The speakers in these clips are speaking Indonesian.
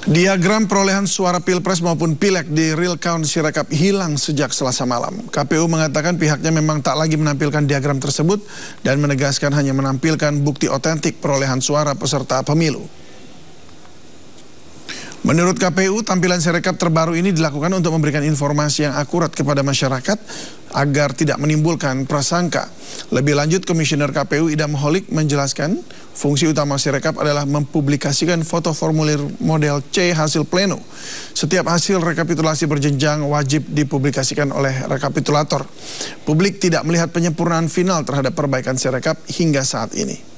Diagram perolehan suara Pilpres maupun Pileg di real count Sirekap hilang sejak Selasa malam. KPU mengatakan pihaknya memang tak lagi menampilkan diagram tersebut dan menegaskan hanya menampilkan bukti otentik perolehan suara peserta pemilu. Menurut KPU, tampilan Sirekap terbaru ini dilakukan untuk memberikan informasi yang akurat kepada masyarakat agar tidak menimbulkan prasangka. Lebih lanjut, Komisioner KPU Idam Holik menjelaskan fungsi utama Sirekap adalah mempublikasikan foto formulir model C hasil pleno. Setiap hasil rekapitulasi berjenjang wajib dipublikasikan oleh rekapitulator. Publik tidak melihat penyempurnaan final terhadap perbaikan Sirekap hingga saat ini.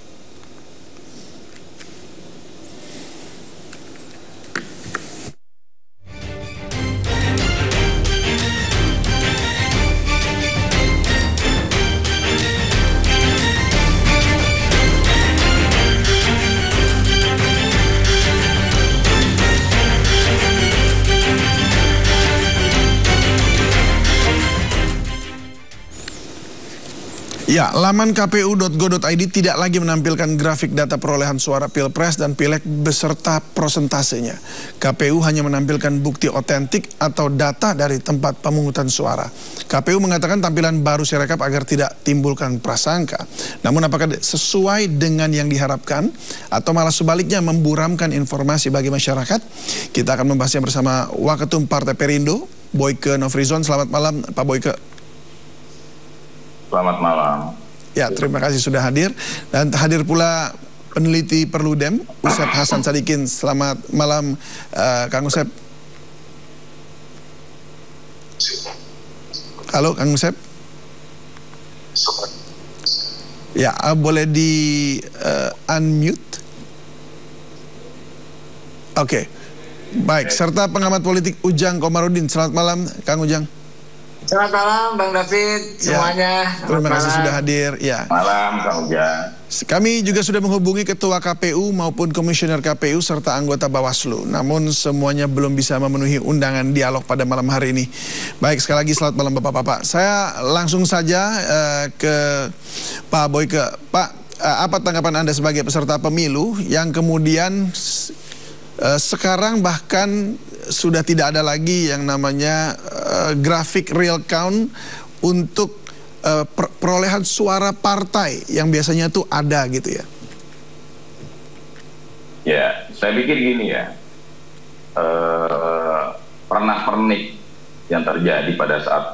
Ya, laman kpu.go.id tidak lagi menampilkan grafik data perolehan suara Pilpres dan Pileg beserta prosentasenya. KPU hanya menampilkan bukti otentik atau data dari tempat pemungutan suara. KPU mengatakan tampilan baru Sirekap agar tidak timbulkan prasangka. Namun apakah sesuai dengan yang diharapkan atau malah sebaliknya memburamkan informasi bagi masyarakat? Kita akan membahasnya bersama Waketum Partai Perindo, Boyke Nofrizon. Selamat malam, Pak Boyke. Selamat malam. Ya, terima kasih sudah hadir. Dan hadir pula peneliti Perludem, Usep Hasan Sadikin. Selamat malam, Kang Usep. Halo, Kang Usep. Ya, boleh di unmute. Oke. Baik, serta pengamat politik Ujang Komarudin. Selamat malam, Kang Ujang. Selamat malam Bang David, semuanya. Ya, terima kasih sudah hadir. Ya. Malam Kang Ujang. Kami juga sudah menghubungi Ketua KPU maupun Komisioner KPU serta anggota Bawaslu. Namun semuanya belum bisa memenuhi undangan dialog pada malam hari ini. Baik, sekali lagi selamat malam Bapak-Bapak. Saya langsung saja ke Pak Boyke. Pak, apa tanggapan Anda sebagai peserta pemilu yang kemudian sekarang bahkan sudah tidak ada lagi yang namanya grafik real count untuk perolehan suara partai yang biasanya tuh ada gitu ya? Ya, saya pikir gini ya, pernak-pernik yang terjadi pada saat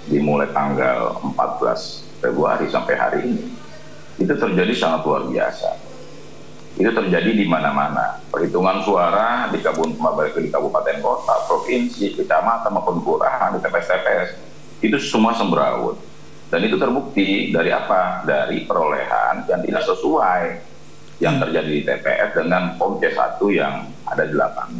dimulai tanggal 14 Februari sampai hari ini, itu terjadi sangat luar biasa. Itu terjadi di mana-mana. Perhitungan suara di kabupaten kota, provinsi, kecamatan maupun kelurahan, di TPS-TPS, itu semua semberawut. Dan itu terbukti dari apa? Dari perolehan yang tidak sesuai yang terjadi di TPS dengan form C1 yang ada di lapangan.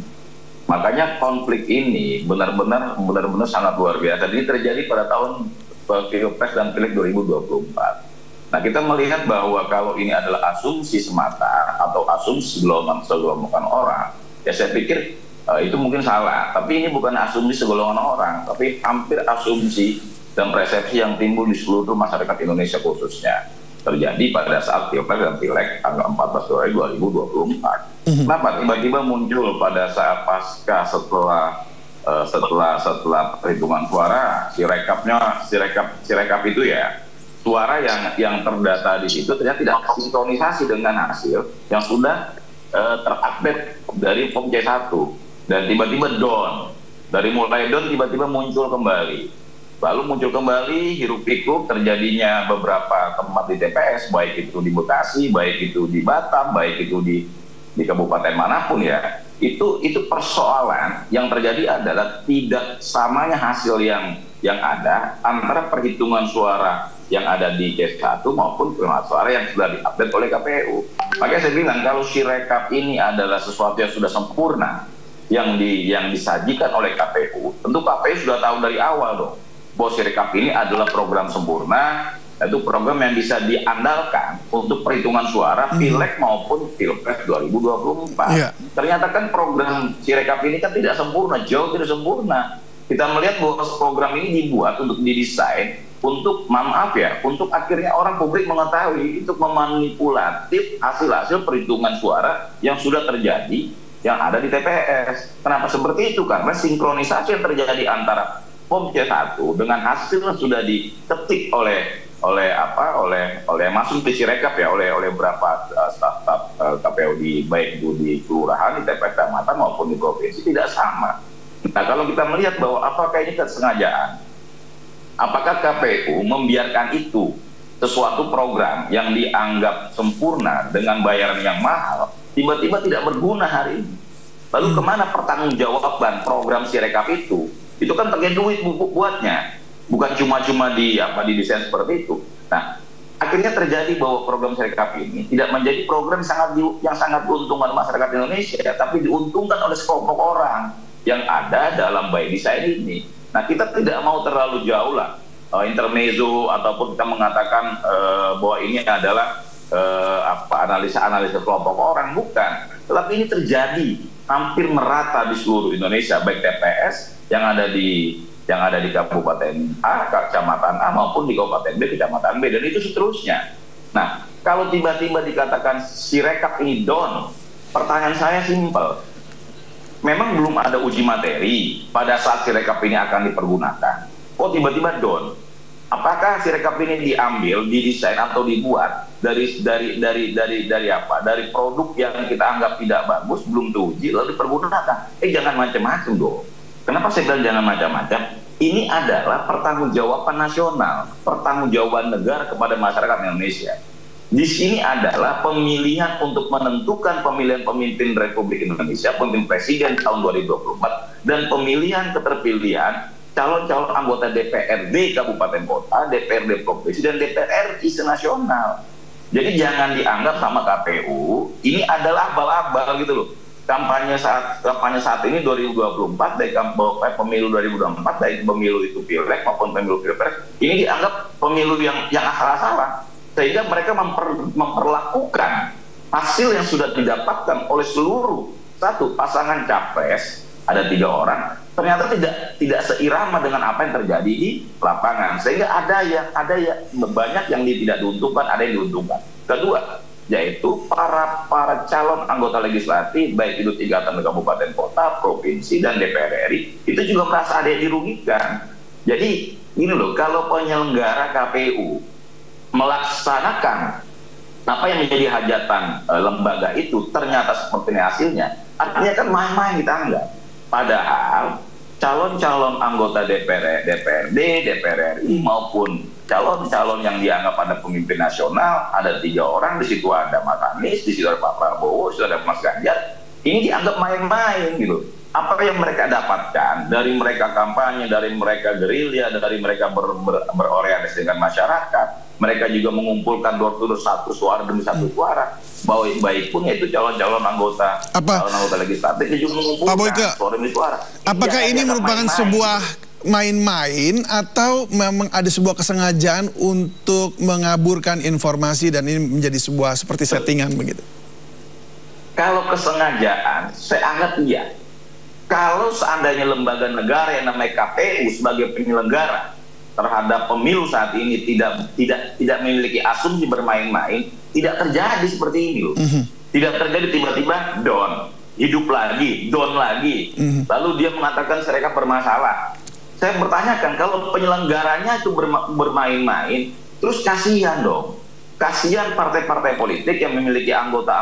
Makanya konflik ini benar-benar sangat luar biasa. Jadi terjadi pada tahun Pilpres dan Pileg 2024. Nah, kita melihat bahwa kalau ini adalah asumsi semata atau asumsi segolongan orang, ya saya pikir itu mungkin salah. Tapi ini bukan asumsi segolongan orang, tapi hampir asumsi dan persepsi yang timbul di seluruh masyarakat Indonesia khususnya terjadi pada saat Pilpres dan Pileg tanggal 14 Februari 2024. Kenapa tiba-tiba muncul pada saat pasca setelah perhitungan suara, Sirekap itu ya, suara yang terdata di situ ternyata tidak sinkronisasi dengan hasil yang sudah terupdate dari form C1 dan tiba-tiba down. Dari mulai down tiba-tiba muncul kembali. Lalu muncul kembali hiruk pikuk terjadinya beberapa tempat di TPS, baik itu di Bekasi, baik itu di Batam, baik itu di kabupaten manapun ya. Itu persoalan yang terjadi adalah tidak samanya hasil yang ada antara perhitungan suara yang ada di C1 maupun perhitungan suara yang sudah diupdate oleh KPU. Makanya saya bilang kalau Sirekap ini adalah sesuatu yang sudah sempurna yang disajikan oleh KPU, tentu KPU sudah tahu dari awal dong bahwa Sirekap ini adalah program sempurna, itu program yang bisa diandalkan untuk perhitungan suara Pileg maupun Pilpres 2024. Yeah. Ternyata kan program Sirekap ini kan tidak sempurna, jauh tidak sempurna. Kita melihat bahwa program ini dibuat untuk didesain untuk, maaf ya, untuk akhirnya orang publik mengetahui, untuk memanipulatif hasil-hasil perhitungan suara yang sudah terjadi yang ada di TPS. Kenapa seperti itu? Karena sinkronisasi yang terjadi antara Form C1 dengan hasil yang sudah diketik oleh masuk di Sirekap ya, oleh beberapa staf KPU baik itu di kelurahan, di TPS kecamatan maupun di provinsi tidak sama. Nah, kalau kita melihat bahwa apakah ini kesengajaan, apakah KPU membiarkan itu sesuatu program yang dianggap sempurna dengan bayaran yang mahal tiba-tiba tidak berguna hari ini. Lalu kemana pertanggungjawaban program Sirekap itu? Itu kan pakai duit buatnya, bukan cuma-cuma didesain seperti itu. Nah, akhirnya terjadi bahwa program Sirekap ini tidak menjadi program yang sangat diuntungkan masyarakat Indonesia, tapi diuntungkan oleh sekelompok orang yang ada dalam by design ini. Nah, kita tidak mau terlalu jauh lah intermezzo ataupun kita mengatakan bahwa ini adalah analisa kelompok orang, bukan. Tetapi ini terjadi hampir merata di seluruh Indonesia, baik TPS yang ada di Kabupaten A, Kecamatan A maupun di Kabupaten B, Kecamatan B, dan itu seterusnya. Nah, kalau tiba-tiba dikatakan Sirekap ini down, pertanyaan saya simpel. Memang belum ada uji materi pada saat Sirekap ini akan dipergunakan. Oh, tiba-tiba down. Apakah Sirekap ini diambil, didesain atau dibuat dari produk yang kita anggap tidak bagus, belum teruji lalu dipergunakan? Jangan macam-macam dong. Kenapa saya bilang jangan macam-macam? Ini adalah pertanggungjawaban nasional, pertanggungjawaban negara kepada masyarakat Indonesia. Di sini adalah pemilihan untuk menentukan pemilihan pemimpin Republik Indonesia, pemimpin presiden tahun 2024, dan pemilihan keterpilihan calon-calon anggota DPRD Kabupaten Kota, DPRD Provinsi, dan DPR RI senasional. Jadi jangan dianggap sama KPU ini adalah abal-abal gitu loh. Kampanye saat ini 2024, dari pemilu 2024, baik pemilu itu Pileg maupun pemilu Pilpres, ini dianggap pemilu yang asal-asalan, sehingga mereka memperlakukan hasil yang sudah didapatkan oleh seluruh pasangan capres, ada 3 orang, ternyata tidak seirama dengan apa yang terjadi di lapangan, sehingga ada banyak yang tidak diuntungkan, ada yang diuntungkan. Kedua, yaitu para calon anggota legislatif, baik itu tingkatan kabupaten kota, provinsi, dan DPR RI, itu juga merasa ada yang dirugikan. Jadi ini loh, kalau penyelenggara KPU melaksanakan apa yang menjadi hajatan lembaga itu ternyata seperti ini hasilnya, artinya kan main-main kita anggap. Padahal calon-calon anggota DPRD, DPR RI maupun calon-calon yang dianggap ada pemimpin nasional, ada 3 orang, di situ ada Mas Anies, di situ ada Pak Prabowo, di situ ada Mas Ganjar, ini dianggap main-main gitu. Apa yang mereka dapatkan dari mereka kampanye, dari mereka gerilya, dari mereka berorientasi dengan masyarakat, mereka juga mengumpulkan door-to-door 1 suara demi 1 suara. Baik pun yaitu calon-calon anggota legislatif juga mengumpulkan suara demi suara. Apakah ini merupakan sebuah main-main atau memang ada sebuah kesengajaan untuk mengaburkan informasi dan ini menjadi sebuah seperti settingan begitu? Kalau kesengajaan, saya anggap iya. Kalau seandainya lembaga negara yang namanya KPU sebagai penyelenggara terhadap pemilu saat ini tidak memiliki asumsi bermain-main, tidak terjadi seperti ini loh. Tidak terjadi tiba-tiba down, hidup lagi, down lagi. Lalu dia mengatakan Sirekap bermasalah. Saya bertanyakan, kalau penyelenggaranya itu bermain-main, terus kasihan dong. Kasihan partai-partai politik yang memiliki anggota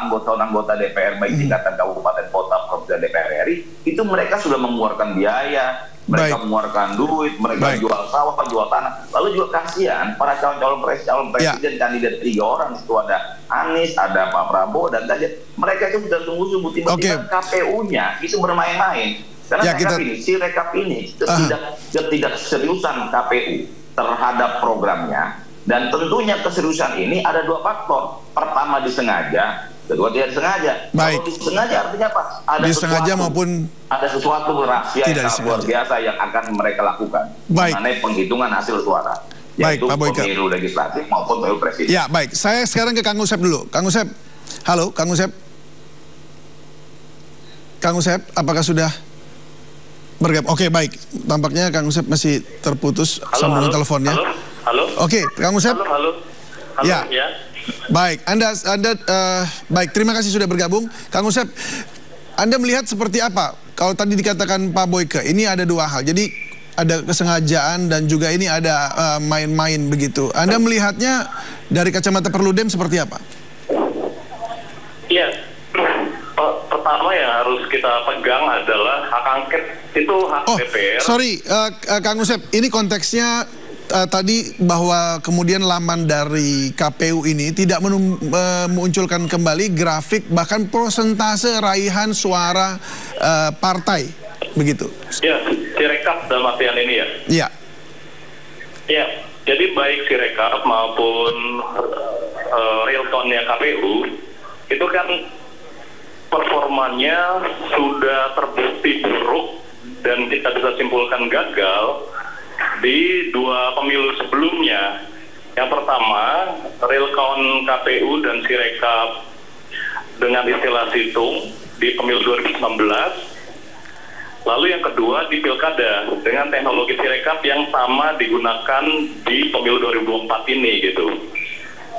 DPR, baik tingkatan kabupaten, kota, provinsi, dan DPR RI, itu mereka sudah mengeluarkan biaya, mereka mengeluarkan duit, mereka jual sawah, jual tanah. Lalu juga kasihan para calon presiden, kandidat 3 orang, itu ada Anies, ada Pak Prabowo, dan Ganjar. Mereka itu sudah sungguh-sungguh, tiba-tiba KPU-nya itu bermain-main. Karena Sirekap ini tidak seriusan KPU terhadap programnya, dan tentunya keseriusan ini ada 2 faktor. Pertama disengaja, kedua tidak disengaja. Kalau disengaja artinya apa? Ada sesuatu rahasia yang sangat luar biasa yang akan mereka lakukan mengenai penghitungan hasil suara, yaitu pemilu legislatif maupun pemilu presiden. Ya, baik. Saya sekarang ke Kang Usep dulu. Kang Usep, halo Kang Usep. Kang Usep, apakah sudah bergabung? Oke, baik. Tampaknya Kang Usep masih terputus sambungan teleponnya. Halo. Oke, Kang Usep. Halo. Ya. Baik, Anda baik, terima kasih sudah bergabung. Kang Usep, Anda melihat seperti apa? Kalau tadi dikatakan Pak Boyke, ini ada dua hal. Jadi ada kesengajaan dan juga ini ada main-main begitu. Anda melihatnya dari kacamata Perludem seperti apa? Iya, pertama yang harus kita pegang adalah hak angket itu hak DPR. Sorry, Kang Usep, ini konteksnya tadi bahwa kemudian laman dari KPU ini tidak memunculkan kembali grafik bahkan persentase raihan suara partai, begitu. Ya, Sirekap dalam artian ini ya. Iya. Ya, jadi baik Sirekap maupun real count-nya KPU itu kan performanya sudah terbukti buruk dan kita bisa simpulkan gagal di dua pemilu sebelumnya. Yang pertama, real count KPU dan Sirekap dengan istilah situng di pemilu 2019. Lalu yang kedua di pilkada dengan teknologi Sirekap yang sama digunakan di pemilu 2024 ini gitu.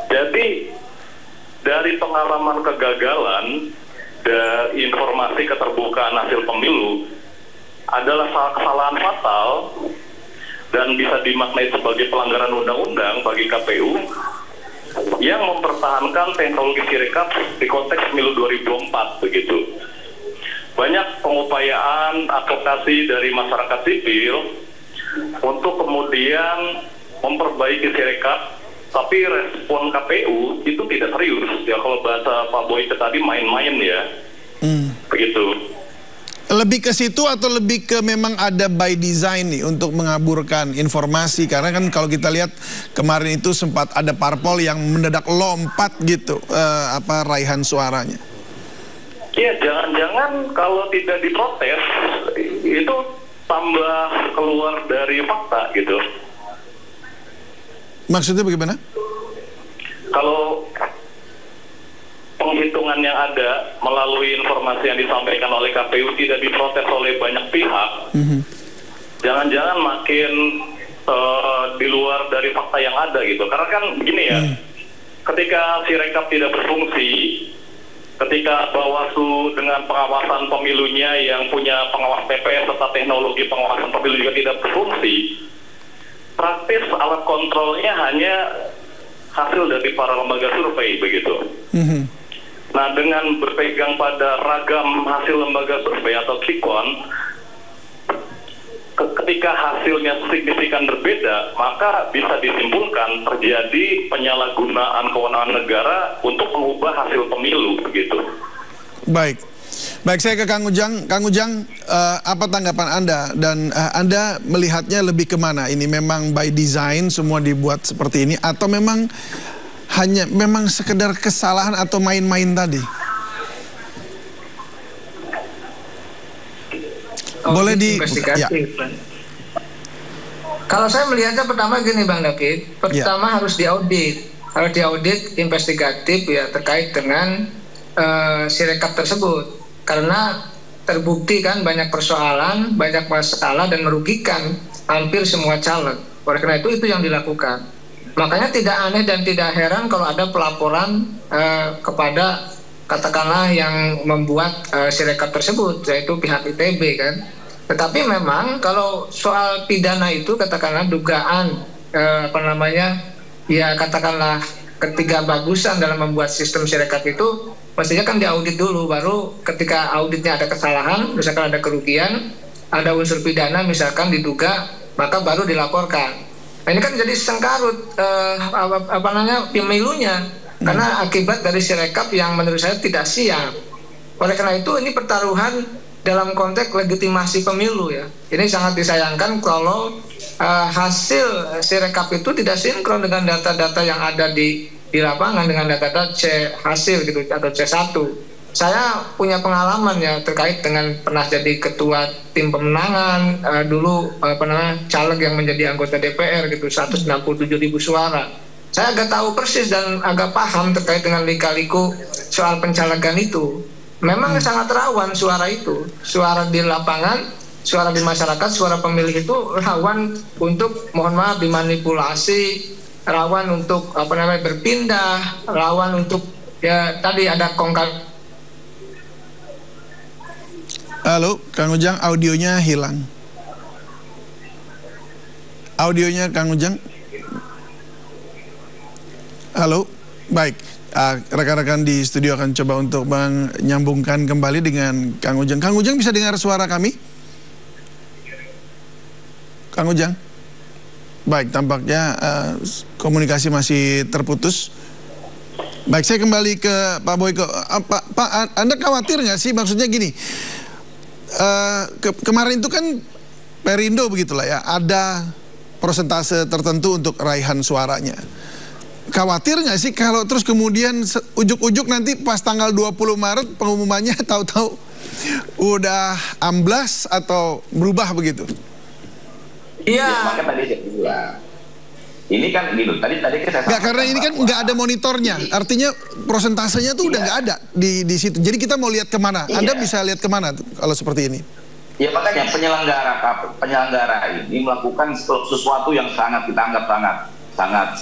Jadi dari pengalaman kegagalan dari informasi keterbukaan hasil pemilu adalah kesalahan fatal dan bisa dimaknai sebagai pelanggaran undang-undang bagi KPU yang mempertahankan teknologi Sirekap di konteks pemilu 2024 begitu. Banyak pengupayaan advokasi dari masyarakat sipil untuk kemudian memperbaiki Sirekap, tapi respon KPU itu tidak serius ya, kalau bahasa Pak Boyke tadi main-main ya. Begitu. Lebih ke situ atau lebih ke memang ada by design nih untuk mengaburkan informasi? Karena kan kalau kita lihat kemarin itu sempat ada parpol yang mendadak lompat gitu raihan suaranya. Iya, jangan-jangan kalau tidak diprotes itu tambah keluar dari fakta gitu. Maksudnya bagaimana? Kalau penghitungan yang ada melalui informasi yang disampaikan oleh KPU tidak diprotes oleh banyak pihak, jangan-jangan makin di luar dari fakta yang ada gitu. Karena kan gini ya, ketika Sirekap tidak berfungsi, ketika Bawaslu dengan pengawasan pemilunya yang punya pengawas TPS serta teknologi pengawasan pemilu juga tidak berfungsi, praktis alat kontrolnya hanya hasil dari para lembaga survei begitu. Nah, dengan berpegang pada ragam hasil lembaga survei atau Quickcon, ketika hasilnya signifikan berbeda, maka bisa disimpulkan terjadi penyalahgunaan kewenangan negara untuk mengubah hasil pemilu begitu. Baik. Baik, saya ke Kang Ujang. Kang Ujang, apa tanggapan Anda? Dan Anda melihatnya lebih kemana? Ini memang by design semua dibuat seperti ini atau memang hanya memang sekedar kesalahan atau main-main tadi? Boleh investigasi. Ya. Kalau saya melihatnya pertama gini Bang David, pertama harus diaudit. Harus diaudit investigatif ya terkait dengan Sirekap tersebut. Karena terbukti kan banyak persoalan, banyak masalah dan merugikan hampir semua caleg. Oleh karena itu yang dilakukan. Makanya tidak aneh dan tidak heran kalau ada pelaporan kepada katakanlah yang membuat Sirekap tersebut, yaitu pihak ITB kan. Tetapi memang kalau soal pidana itu katakanlah dugaan ya katakanlah ketidakbagusan dalam membuat sistem Sirekap itu mestinya kan diaudit dulu, baru ketika auditnya ada kesalahan, misalkan ada kerugian, ada unsur pidana misalkan diduga, maka baru dilaporkan. Nah, ini kan jadi sengkarut pemilunya karena akibat dari Sirekap yang menurut saya tidak siap. Oleh karena itu ini pertaruhan dalam konteks legitimasi pemilu ya. Ini sangat disayangkan kalau hasil Sirekap itu tidak sinkron dengan data-data yang ada di lapangan dengan data-data hasil gitu atau C1. Saya punya pengalaman ya terkait dengan pernah jadi ketua tim pemenangan dulu caleg yang menjadi anggota DPR gitu 167.000 suara. Saya agak tahu persis dan agak paham terkait dengan lika-liku soal pencalegan itu. Memang sangat rawan suara itu, suara di lapangan, suara di masyarakat, suara pemilih itu rawan untuk mohon maaf dimanipulasi, rawan untuk berpindah, rawan untuk ya tadi ada Halo, Kang Ujang, audionya hilang. Audionya Kang Ujang. Halo, baik. Rekan-rekan di studio akan coba untuk menyambungkan kembali dengan Kang Ujang. Kang Ujang bisa dengar suara kami? Kang Ujang? Baik, tampaknya komunikasi masih terputus. Baik, saya kembali ke Pak Boyko. Pak, Anda khawatir nggak sih? Maksudnya gini, kemarin itu kan Perindo begitulah ya, ada persentase tertentu untuk raihan suaranya. Khawatir nggak sih kalau terus kemudian ujuk-ujuk nanti pas tanggal 20 Maret pengumumannya tahu-tahu udah amblas atau berubah begitu? Iya. Ya, makanya tadi saya bilang. Ini kan gitu. Tadi saya nggak, karena ini kan nggak ada monitornya. Artinya prosentasenya tuh udah nggak ada di situ. Jadi kita mau lihat kemana? Anda bisa lihat kemana tuh kalau seperti ini? Ya makanya penyelenggara ini melakukan sesuatu yang sangat kita anggap sangat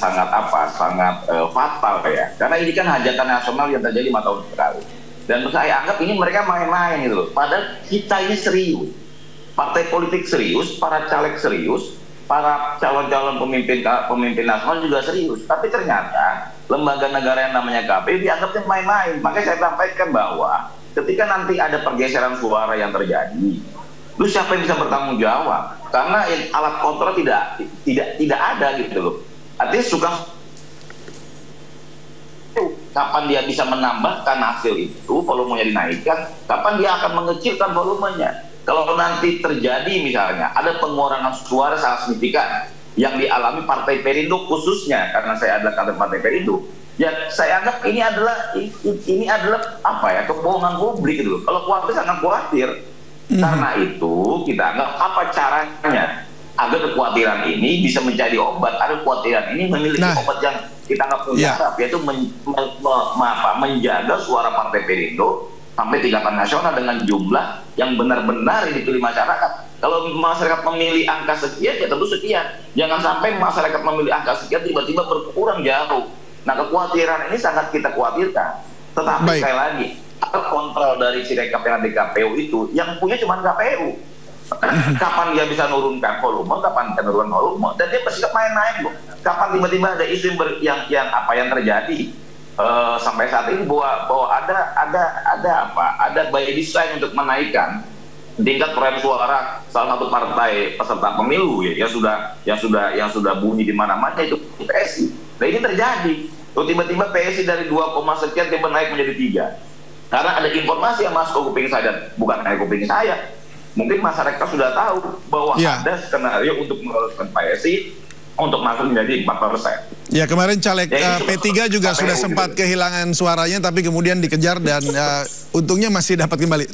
fatal ya. Karena ini kan hajatan nasional yang terjadi 5 tahun sekali. Dan saya anggap ini mereka main-main gitu loh. Padahal kita ini serius. Partai politik serius, para caleg serius, para calon-calon pemimpin nasional juga serius. Tapi ternyata lembaga negara yang namanya KPU dianggapnya main-main. Makanya saya sampaikan bahwa ketika nanti ada pergeseran suara yang terjadi, lu siapa yang bisa bertanggung jawab? Karena alat kontrol tidak ada gitu loh. Artinya suka kapan dia bisa menambahkan hasil itu, volumenya dinaikkan, kapan dia akan mengecilkan volumenya. Kalau nanti terjadi misalnya ada pengurangan suara sangat signifikan yang dialami Partai Perindo khususnya, karena saya adalah kader Partai Perindo, ya saya anggap ini adalah apa ya, kebohongan publik gitu loh. Kalau khawatir sangat khawatir. Karena itu kita anggap apa caranya agar kekhawatiran ini bisa menjadi obat, agar kekhawatiran ini memiliki obat yang kita anggap punya, yaitu menjaga suara Partai Perindo sampai tingkatan nasional dengan jumlah yang benar-benar dipilih masyarakat. Kalau masyarakat memilih angka sekian, ya tentu sekian. Jangan sampai masyarakat memilih angka sekian tiba-tiba berkurang jauh. Nah, kekhawatiran ini sangat kita khawatirkan. Tetapi sekali lagi, kontrol dari Sirekap yang ada di KPU itu, yang punya cuma KPU. Kapan dia bisa nurunkan volume, kapan dia nurunkan volume, dan dia bersikap main-main. Kapan tiba-tiba ada isu yang terjadi. Sampai saat ini bahwa ada by design untuk menaikkan tingkat perolehan suara salah satu partai peserta pemilu ya, yang sudah bunyi di mana-mana itu PSI. Nah ini terjadi. Tiba-tiba PSI dari 2, sekian tiba naik menjadi 3. Karena ada informasi yang masuk ke kuping saya, dan bukan hanya kuping saya. Mungkin masyarakat sudah tahu bahwa ada skenario untuk meloloskan PSI untuk masuk menjadi 4%. Ya, kemarin caleg P3 juga sudah sempat kehilangan suaranya, tapi kemudian dikejar dan untungnya masih dapat kembali.